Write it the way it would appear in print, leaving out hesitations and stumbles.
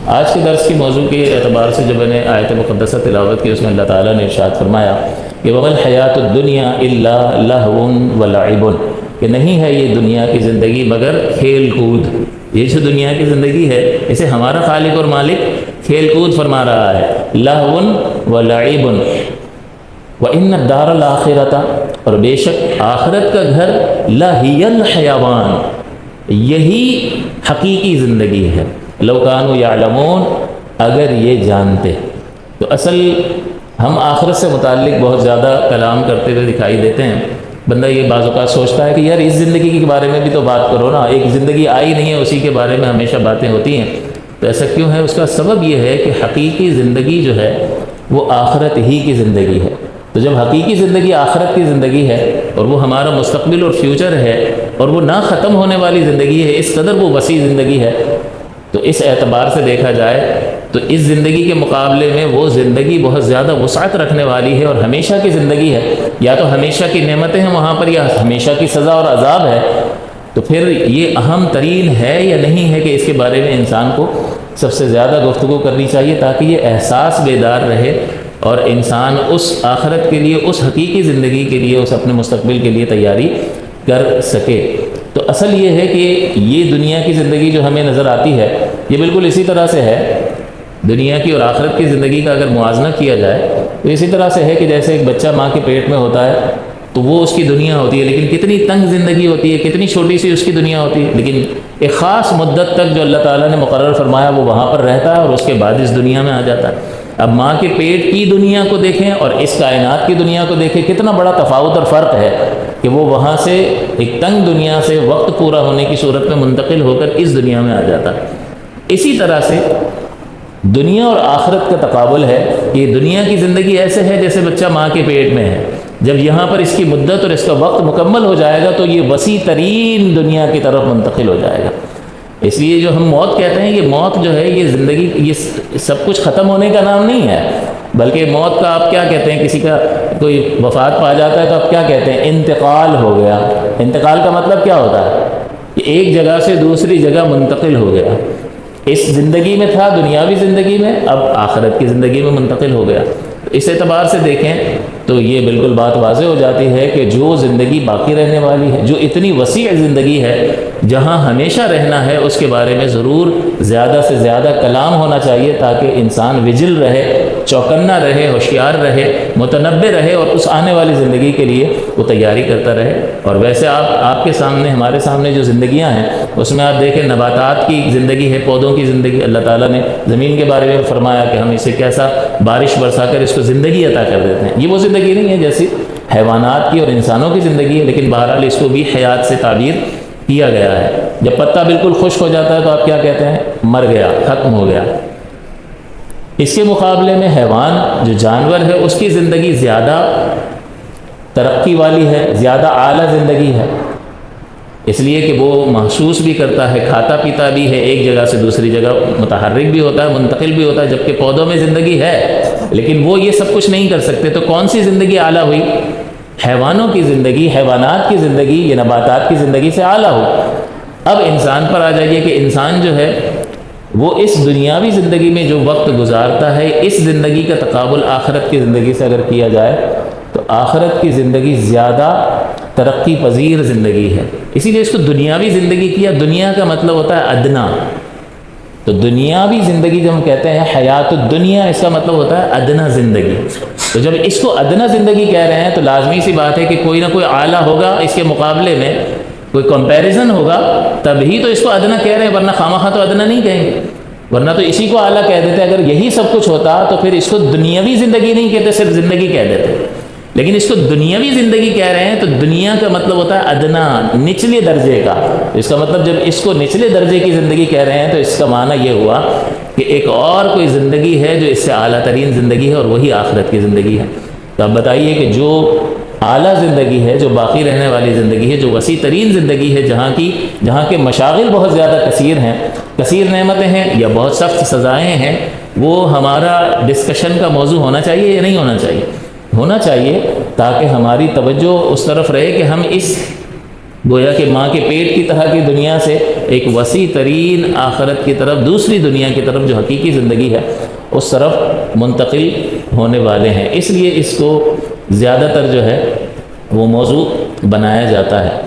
آج کے درس کے موضوع کے اعتبار سے جب میں نے آیت مقدسہ تلاوت کی، اس میں اللہ تعالیٰ نے ارشاد فرمایا کہ وَمَا الْحَيَاةُ الدُّنْيَا إِلَّا لَهْوٌ وَلَعِبٌ، کہ نہیں ہے یہ دنیا کی زندگی مگر کھیل کود۔ یہ جو دنیا کی زندگی ہے اسے ہمارا خالق اور مالک کھیل کود فرما رہا ہے، لَهْوٌ وَلَعِبٌ وَإِنَّ الدَّارَ الْآخِرَةَ، اور بے شک آخرت کا گھر لَهِيَ الْحَيَوَانُ، یہی حقیقی زندگی ہے۔ لو کانوا یعلمون، اگر یہ جانتے۔ تو اصل ہم آخرت سے متعلق بہت زیادہ کلام کرتے ہوئے دکھائی دیتے ہیں۔ بندہ یہ بعض اوقات سوچتا ہے کہ یار اس زندگی کے بارے میں بھی تو بات کرو نا، ایک زندگی آئی نہیں ہے اسی کے بارے میں ہمیشہ باتیں ہوتی ہیں۔ تو ایسا کیوں ہے؟ اس کا سبب یہ ہے کہ حقیقی زندگی جو ہے وہ آخرت ہی کی زندگی ہے۔ تو جب حقیقی زندگی آخرت کی زندگی ہے اور وہ ہمارا مستقبل اور فیوچر ہے اور وہ نہ ختم ہونے والی زندگی ہے، اس قدر وہ وسیع زندگی ہے، تو اس اعتبار سے دیکھا جائے تو اس زندگی کے مقابلے میں وہ زندگی بہت زیادہ وسعت رکھنے والی ہے اور ہمیشہ کی زندگی ہے۔ یا تو ہمیشہ کی نعمتیں ہیں وہاں پر، یا ہمیشہ کی سزا اور عذاب ہے۔ تو پھر یہ اہم ترین ہے یا نہیں ہے کہ اس کے بارے میں انسان کو سب سے زیادہ گفتگو کرنی چاہیے، تاکہ یہ احساس بیدار رہے اور انسان اس آخرت کے لیے، اس حقیقی زندگی کے لیے، اس اپنے مستقبل کے لیے تیاری کر سکے۔ تو اصل یہ ہے کہ یہ دنیا کی زندگی جو ہمیں نظر آتی ہے یہ بالکل اسی طرح سے ہے، دنیا کی اور آخرت کی زندگی کا اگر موازنہ کیا جائے تو اسی طرح سے ہے کہ جیسے ایک بچہ ماں کے پیٹ میں ہوتا ہے تو وہ اس کی دنیا ہوتی ہے، لیکن کتنی تنگ زندگی ہوتی ہے، کتنی چھوٹی سی اس کی دنیا ہوتی ہے، لیکن ایک خاص مدت تک جو اللہ تعالیٰ نے مقرر فرمایا وہ وہاں پر رہتا ہے اور اس کے بعد اس دنیا میں آ جاتا ہے۔ اب ماں کے پیٹ کی دنیا کو دیکھیں اور اس کائنات کی دنیا کو دیکھیں، کتنا بڑا تفاوت اور فرق ہے کہ وہ وہاں سے ایک تنگ دنیا سے وقت پورا ہونے کی صورت میں منتقل ہو کر اس دنیا میں آ جاتا ہے۔ اسی طرح سے دنیا اور آخرت کا تقابل ہے کہ دنیا کی زندگی ایسے ہے جیسے بچہ ماں کے پیٹ میں ہے، جب یہاں پر اس کی مدت اور اس کا وقت مکمل ہو جائے گا تو یہ وسیع ترین دنیا کی طرف منتقل ہو جائے گا۔ اس لیے جو ہم موت کہتے ہیں، یہ موت جو ہے یہ زندگی، یہ سب کچھ ختم ہونے کا نام نہیں ہے، بلکہ موت کا آپ کیا کہتے ہیں؟ کسی کا کوئی وفات پا جاتا ہے تو آپ کیا کہتے ہیں؟ انتقال ہو گیا۔ انتقال کا مطلب کیا ہوتا ہے؟ کہ ایک جگہ سے دوسری جگہ منتقل ہو گیا۔ اس زندگی میں تھا، دنیاوی زندگی میں، اب آخرت کی زندگی میں منتقل ہو گیا۔ اس اعتبار سے دیکھیں تو یہ بالکل بات واضح ہو جاتی ہے کہ جو زندگی باقی رہنے والی ہے، جو اتنی وسیع زندگی ہے جہاں ہمیشہ رہنا ہے، اس کے بارے میں ضرور زیادہ سے زیادہ کلام ہونا چاہیے تاکہ انسان وجل رہے، چوکنا رہے، ہوشیار رہے، متنبع رہے اور اس آنے والی زندگی کے لیے وہ تیاری کرتا رہے۔ اور ویسے آپ کے سامنے، ہمارے سامنے جو زندگیاں ہیں اس میں آپ دیکھیں نباتات کی زندگی ہے، پودوں کی زندگی۔ اللہ تعالیٰ نے زمین کے بارے میں فرمایا کہ ہم اسے کیسا بارش برسا کر اس کو زندگی عطا کر دیتے ہیں۔ یہ وہ زندگی نہیں ہے جیسی حیوانات کی اور انسانوں کی زندگی ہے، لیکن بہرحال اس کو بھی حیات سے تعبیر کیا گیا ہے۔ جب پتا بالکل خشک ہو جاتا ہے تو آپ کیا کہتے ہیں؟ مر گیا، ختم ہو گیا۔ اس کے مقابلے میں حیوان جو جانور ہے اس کی زندگی زیادہ ترقی والی ہے، زیادہ اعلیٰ زندگی ہے، اس لیے کہ وہ محسوس بھی کرتا ہے، کھاتا پیتا بھی ہے، ایک جگہ سے دوسری جگہ متحرک بھی ہوتا ہے، منتقل بھی ہوتا ہے، جبکہ پودوں میں زندگی ہے لیکن وہ یہ سب کچھ نہیں کر سکتے۔ تو کون سی زندگی اعلیٰ ہوئی؟ حیوانوں کی زندگی، حیوانات کی زندگی، یہ نباتات کی زندگی سے اعلیٰ ہو۔ اب انسان پر آ جائیے کہ انسان جو ہے وہ اس دنیاوی زندگی میں جو وقت گزارتا ہے، اس زندگی کا تقابل آخرت کی زندگی سے اگر کیا جائے تو آخرت کی زندگی زیادہ ترقی پذیر زندگی ہے۔ اسی لیے اس کو دنیاوی زندگی کیا۔ دنیا کا مطلب ہوتا ہے ادنا، تو دنیاوی زندگی جب ہم کہتے ہیں حیات الدنیا، اس کا مطلب ہوتا ہے ادنا زندگی۔ تو جب اس کو ادنا زندگی کہہ رہے ہیں تو لازمی سی بات ہے کہ کوئی نہ کوئی اعلیٰ ہوگا، اس کے مقابلے میں کوئی کمپیریزن ہوگا، تبھی تو اس کو ادنا کہہ رہے ہیں، ورنہ خواہ تو ادنا نہیں کہیں گے، ورنہ تو اسی کو اعلیٰ کہہ دیتے۔ اگر یہی سب کچھ ہوتا تو پھر اس کو دنیاوی زندگی نہیں کہتے، صرف زندگی کہہ دیتے، لیکن اس کو دنیاوی زندگی کہہ رہے ہیں تو دنیا کا مطلب ہوتا ہے ادنا، نچلے درجے کا۔ اس کا مطلب جب اس کو نچلے درجے کی زندگی کہہ رہے ہیں تو اس کا معنی یہ ہوا کہ ایک اور کوئی زندگی ہے جو اس سے اعلیٰ ترین زندگی ہے اور وہی آخرت کی زندگی ہے۔ تو اب بتائیے کہ جو اعلیٰ زندگی ہے، جو باقی رہنے والی زندگی ہے، جو وسیع ترین زندگی ہے، جہاں کے مشاغل بہت زیادہ کثیر ہیں، کثیر نعمتیں ہیں یا بہت سخت سزائیں ہیں، وہ ہمارا ڈسکشن کا موضوع ہونا چاہیے یا نہیں ہونا چاہیے؟ ہونا چاہیے، تاکہ ہماری توجہ اس طرف رہے کہ ہم اس گویا کہ ماں کے پیٹ کی طرح کی دنیا سے ایک وسیع ترین آخرت کی طرف، دوسری دنیا کی طرف جو حقیقی زندگی ہے اس طرف منتقل ہونے والے ہیں، اس لیے اس کو زیادہ تر جو ہے وہ موضوع بنایا جاتا ہے۔